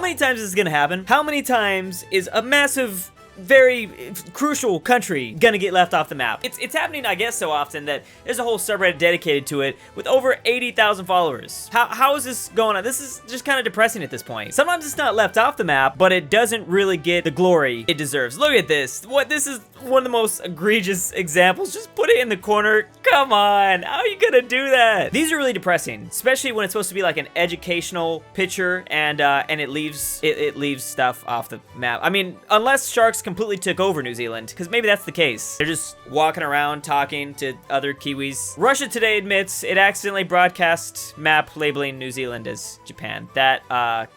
many times is this gonna happen? How many times is a massive, very crucial country gonna get left off the map? It's happening, I guess, so often that there's a whole subreddit dedicated to it with over 80,000 followers. How is this going on? This is just kind of depressing at this point. Sometimes it's not left off the map, but it doesn't really get the glory it deserves. Look at this. This is one of the most egregious examples. Just put it in the corner. Come on, how are you gonna do that? These are really depressing, especially when it's supposed to be like an educational picture and it leaves stuff off the map. I mean, unless sharks completely took over New Zealand, because maybe that's the case. They're just walking around talking to other Kiwis. Russia Today admits it accidentally broadcast map labeling New Zealand as Japan.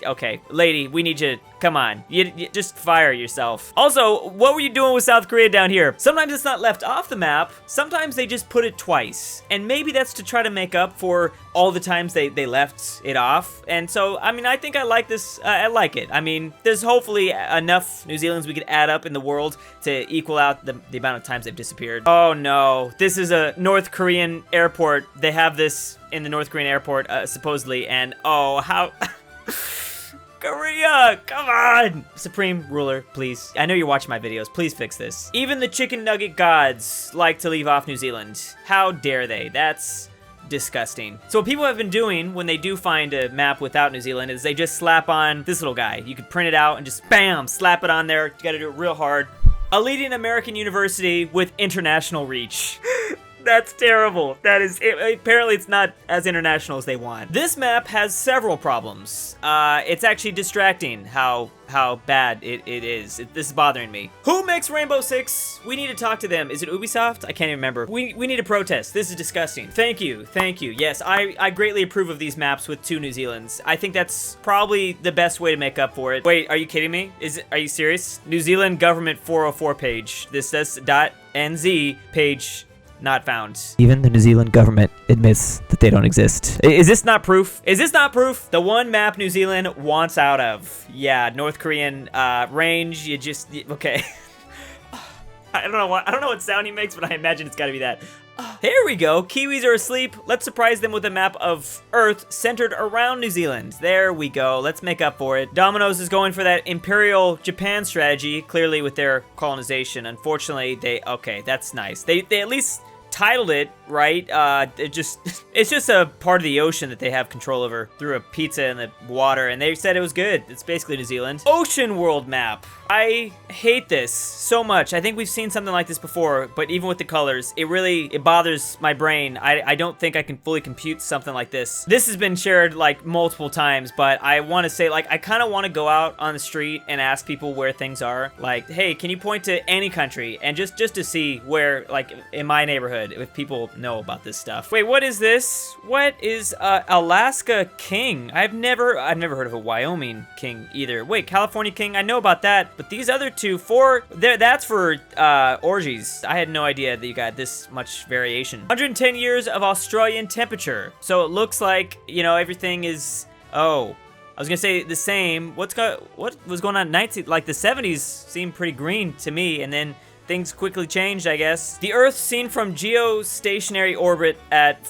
Okay, lady, we need you. Come on, you just fire yourself. Also, what were you doing with South Korea down here? Sometimes it's not left off the map. Sometimes they just put it twice. And maybe that's to try to make up for all the times they left it off. And so, I mean, I think I like this. I like it. I mean, there's hopefully enough New Zealanders we could add up in the world to equal out the amount of times they've disappeared. Oh no, this is a North Korean airport. They have this in the North Korean airport, supposedly, and oh, how... Korea, come on! Supreme ruler, please. I know you're watching my videos. Please fix this. Even the chicken nugget gods like to leave off New Zealand. How dare they? That's disgusting. So what people have been doing when they do find a map without New Zealand is they just slap on this little guy. You can print it out and just bam, slap it on there. You gotta do it real hard. A leading American university with international reach. That's terrible. That is, apparently it's not as international as they want. This map has several problems. It's actually distracting how bad it is. This is bothering me. Who makes Rainbow Six? We need to talk to them. Is it Ubisoft? I can't even remember. We need to protest. This is disgusting. Thank you. Yes, I greatly approve of these maps with 2 New Zealands. I think that's probably the best way to make up for it. Wait, are you kidding me? Are you serious? New Zealand government 404 page. This says .nz page. Not found. Even the New Zealand government admits that they don't exist. Is this not proof? Is this not proof? The one map New Zealand wants out of. Yeah, North Korean range. Okay. I don't know what sound he makes, but I imagine it's gotta be that. Here we go. Kiwis are asleep. Let's surprise them with a map of Earth centered around New Zealand. There we go. Let's make up for it. Domino's is going for that Imperial Japan strategy, clearly with their colonization. Unfortunately, okay, that's nice. They at least titled it right. It's just a part of the ocean that they have control over through a pizza in the water, and they said it was good. It's basically New Zealand. Ocean world map. I hate this so much. I think we've seen something like this before, but even with the colors, it bothers my brain. I don't think I can fully compute something like this. This has been shared like multiple times, but I want to say, like, I kind of want to go out on the street and ask people where things are. Like, hey, can you point to any country? And just to see where, like, in my neighborhood, if people know about this stuff. Wait, what is this? What is Alaska King? I've never heard of a Wyoming King either. Wait, California King, I know about that. But these other two, that's for orgies. I had no idea that you got this much variation. 110 years of Australian temperature. So it looks like, everything is, I was gonna say the same. What was going on in like the 70s seemed pretty green to me, and then things quickly changed, I guess. The Earth seen from geostationary orbit at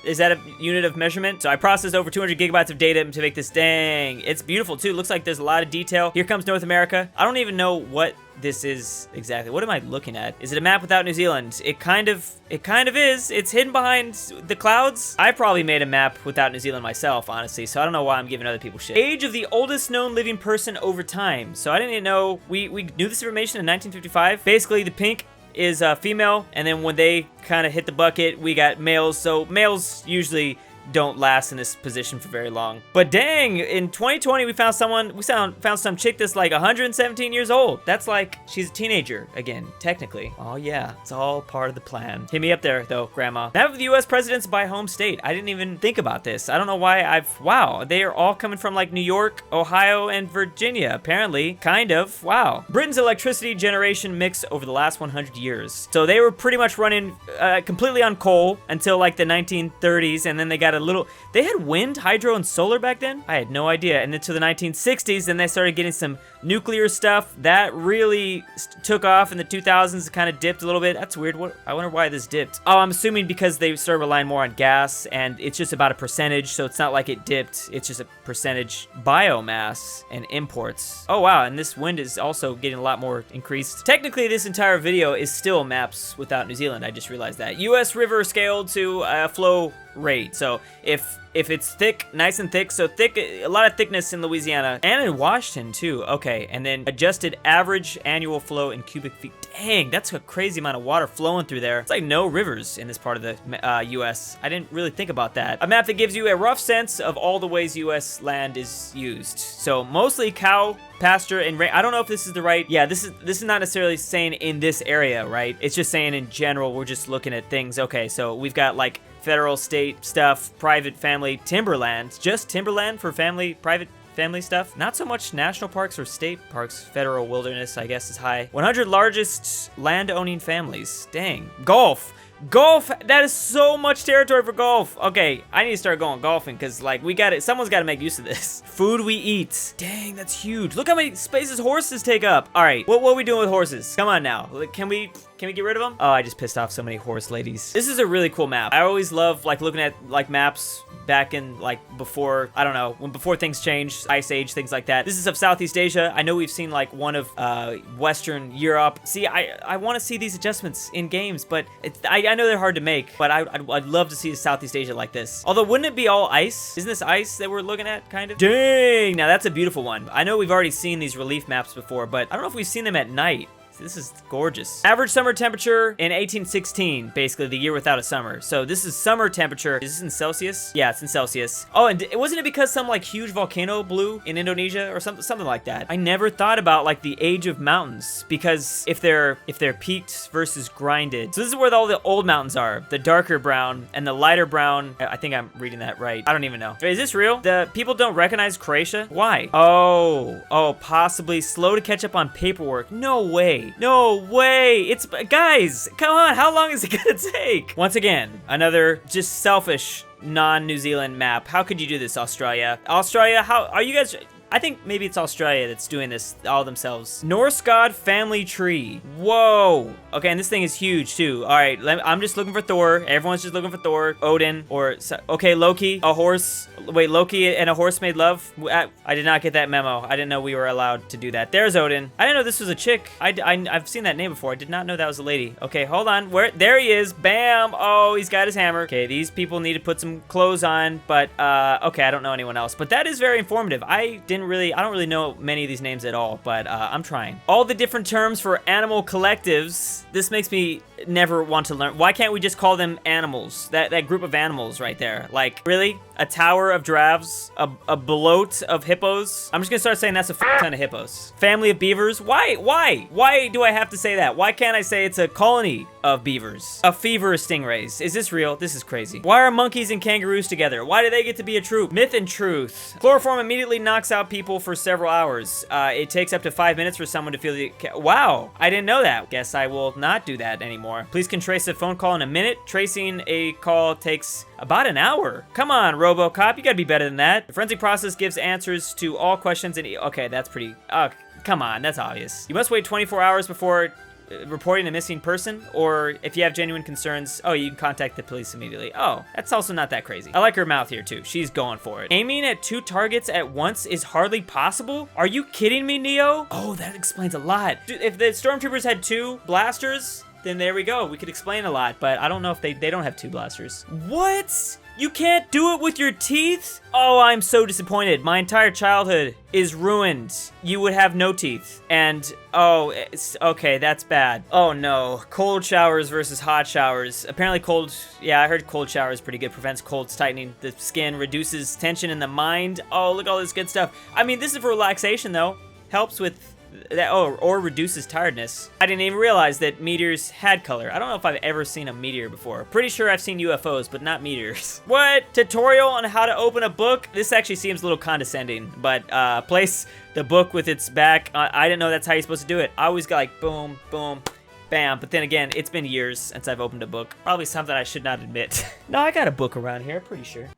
is that a unit of measurement? So I processed over 200 gigabytes of data to make this. Dang, it's beautiful too. Looks like there's a lot of detail. Here comes North America. I don't even know what this is exactly. What am I looking at? Is it a map without New Zealand? It kind of is. It's hidden behind the clouds. I probably made a map without New Zealand myself, honestly, so I don't know why I'm giving other people shit. Age of the oldest known living person over time. So I didn't even know, we knew this information in 1955. Basically, the pink is female, and then when they kind of hit the bucket, we got males. So males usually don't last in this position for very long. But dang, in 2020 we found some chick that's like 117 years old. That's like, she's a teenager again, technically. Oh yeah, it's all part of the plan. Hit me up there though, grandma. Map of the US presidents by home state. I didn't even think about this. I don't know why wow, they are all coming from like New York, Ohio, and Virginia, apparently, kind of, wow. Britain's electricity generation mix over the last 100 years. So they were pretty much running completely on coal until like the 1930s, and then they got a little, they had wind, hydro, and solar back then? I had no idea. And then to the 1960s, then they started getting some nuclear stuff. That really took off in the 2000s. It kind of dipped a little bit. That's weird. I wonder why this dipped. Oh, I'm assuming because they started relying more on gas, and it's just about a percentage, so it's not like it dipped. It's just a percentage biomass and imports. Oh, wow, and this wind is also getting a lot more increased. Technically, this entire video is still maps without New Zealand. I just realized that. U.S. river scaled to flow rate. So if it's thick, nice and thick, so thick, a lot of thickness in Louisiana and in Washington too. Okay, and then adjusted average annual flow in cubic feet. Dang, that's a crazy amount of water flowing through there. It's like no rivers in this part of the U.S. I didn't really think about that. A map that gives you a rough sense of all the ways U.S. land is used. So mostly cow pasture and I don't know if this is the right. Yeah, this is not necessarily saying in this area, right? It's just saying in general. We're just looking at things. Okay, so we've got like federal, state stuff, private, family, timberland. Just timberland for family, private family stuff. Not so much national parks or state parks. Federal wilderness, I guess, is high. 100 largest land-owning families. Dang. Golf. Golf, that is so much territory for golf. Okay, I need to start going golfing because, like, we got it. Someone's got to make use of this. Food we eat. Dang, that's huge. Look how many spaces horses take up. All right, what are we doing with horses? Come on now. Can we get rid of them? Oh, I just pissed off so many horse ladies. This is a really cool map. I always love, like, looking at, like, maps back in, like, before, I don't know, before things changed, Ice Age, things like that. This is of Southeast Asia. I know we've seen, like, one of Western Europe. See, I want to see these adjustments in games, but I know they're hard to make, but I'd love to see Southeast Asia like this. Although, wouldn't it be all ice? Isn't this ice that we're looking at, kind of? Dang, now that's a beautiful one. I know we've already seen these relief maps before, but I don't know if we've seen them at night. This is gorgeous. Average summer temperature in 1816, basically the year without a summer. So this is summer temperature. Is this in Celsius? Yeah, it's in Celsius. Oh, and wasn't it because some like huge volcano blew in Indonesia or something like that? I never thought about like the age of mountains because if they're peaked versus grinded. So this is where all the old mountains are. The darker brown and the lighter brown. I think I'm reading that right. I don't even know. Is this real? The people don't recognize Croatia? Why? Oh, possibly slow to catch up on paperwork. No way. No way. It's, guys, come on. How long is it gonna take? Once again, another just selfish non-New Zealand map. How could you do this, Australia? Australia, how are you guys? I think maybe it's Australia that's doing this all themselves. Norse god family tree. Whoa. Okay, and this thing is huge too. All right, I'm just looking for Thor. Everyone's just looking for Thor, Odin, or okay, Loki, a horse. Wait, Loki and a horse made love? I did not get that memo. I didn't know we were allowed to do that. There's Odin. I didn't know this was a chick. I've seen that name before. I did not know that was a lady. Okay, hold on. There he is. Bam. Oh, he's got his hammer. Okay, these people need to put some clothes on, but okay, I don't know anyone else. But that is very informative. I don't really know many of these names at all, but I'm trying. All the different terms for animal collectives. This makes me never want to learn. Why can't we just call them animals? That group of animals right there. Like, really? A tower of giraffes? A bloat of hippos? I'm just gonna start saying that's a ton of hippos. Family of beavers? Why? Why do I have to say that? Why can't I say it's a colony of beavers? A fever of stingrays. Is this real? This is crazy. Why are monkeys and kangaroos together? Why do they get to be a troop? Myth and truth. Chloroform immediately knocks out people for several hours. It takes up to 5 minutes for someone to feel the... Wow, I didn't know that. Guess I will not do that anymore. Please can trace a phone call in a minute. Tracing a call takes about an hour. Come on, RoboCop, you gotta be better than that. The forensic process gives answers to all questions and... Okay, that's pretty... come on, that's obvious. You must wait 24 hours before reporting a missing person, or if you have genuine concerns, oh, you can contact the police immediately. Oh, that's also not that crazy. I like her mouth here too. She's going for it. Aiming at 2 targets at once is hardly possible? Are you kidding me, Neo? Oh, that explains a lot. If the stormtroopers had 2 blasters, then there we go. We could explain a lot, but I don't know if they don't have 2 blasters. What? You can't do it with your teeth? Oh, I'm so disappointed. My entire childhood is ruined. You would have no teeth. And, oh, okay, that's bad. Oh no, cold showers versus hot showers. Apparently cold, yeah, I heard cold showers pretty good. Prevents colds tightening the skin, reduces tension in the mind. Oh, look at all this good stuff. I mean, this is for relaxation though. Helps with that, or reduces tiredness. I didn't even realize that meteors had color. I don't know if I've ever seen a meteor before. Pretty sure I've seen UFOs, but not meteors. What? Tutorial on how to open a book? This actually seems a little condescending, but place the book with its back. I didn't know that's how you're supposed to do it. I always got like boom, boom, bam. But then again, it's been years since I've opened a book. Probably something I should not admit. No, I got a book around here, pretty sure.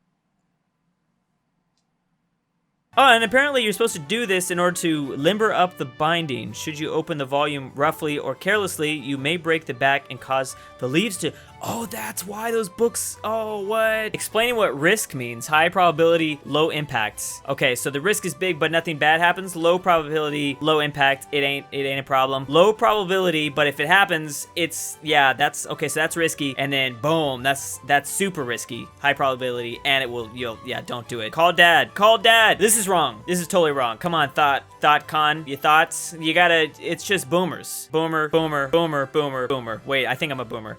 Oh, and apparently you're supposed to do this in order to limber up the binding. Should you open the volume roughly or carelessly, you may break the back and cause the leaves to... Oh, that's why those books... Oh, what? Explaining what risk means. High probability, low impact. Okay, so the risk is big, but nothing bad happens. Low probability, low impact. It ain't a problem. Low probability, but if it happens, it's... Yeah, that's... Okay, so that's risky. And then, boom, that's super risky. High probability, and it will... Yeah, don't do it. Call dad. Call dad. This is wrong. This is totally wrong. Come on, thought con. Your thoughts? You gotta... It's just boomers. Boomer, boomer, boomer, boomer, boomer. Wait, I think I'm a boomer.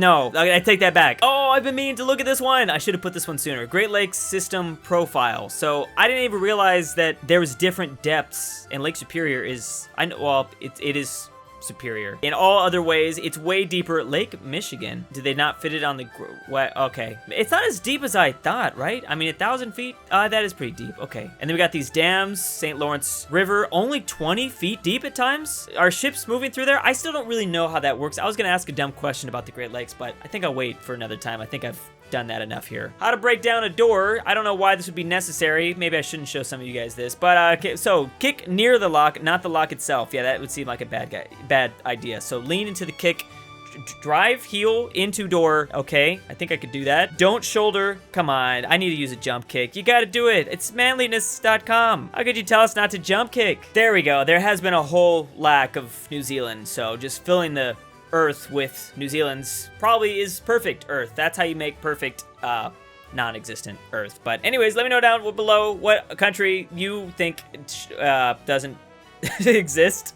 No, I take that back. Oh, I've been meaning to look at this one. I should have put this one sooner. Great Lakes System Profile. So I didn't even realize that there was different depths, and Lake Superior is, well, it is superior. In all other ways, it's way deeper. Lake Michigan. Did they not fit it on the, what? Okay. It's not as deep as I thought, right? I mean, 1,000 feet? That is pretty deep. Okay. And then we got these dams, St. Lawrence River, only 20 feet deep at times. Are ships moving through there? I still don't really know how that works. I was gonna ask a dumb question about the Great Lakes, but I think I'll wait for another time. I think I've done that enough here. How to break down a door. I don't know why this would be necessary. Maybe I shouldn't show some of you guys this, but okay, so kick near the lock, not the lock itself. Yeah, that would seem like a bad idea. So lean into the kick, drive heel into door. Okay, I think I could do that. Don't shoulder. Come on, I need to use a jump kick. You gotta do it. It's manliness.com. How could you tell us not to jump kick? There we go. There has been a whole lack of New Zealand, so just filling the Earth with New Zealand's probably is perfect Earth. That's how you make perfect non-existent Earth. But anyways, let me know down below what country you think doesn't exist.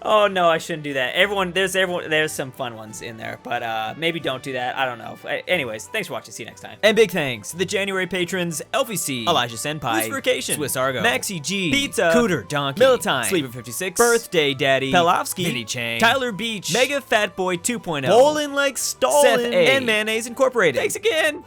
Oh no, I shouldn't do that. There's some fun ones in there, but maybe don't do that. I don't know. Anyways, thanks for watching. See you next time. And big thanks to the January patrons: Elphie C, Elijah Senpai, Ruserification, SwissAargau, Maxy G, Pizza, CooterDonkey, Millatime, Sleeper56, BirthdayDaddy, Pelovski, Vinnie Cheng, Tyler Beach, Mega Fat Boy 2.0, ballinlikestalin, Seth A, and Mayonnaise Incorporated. Thanks again.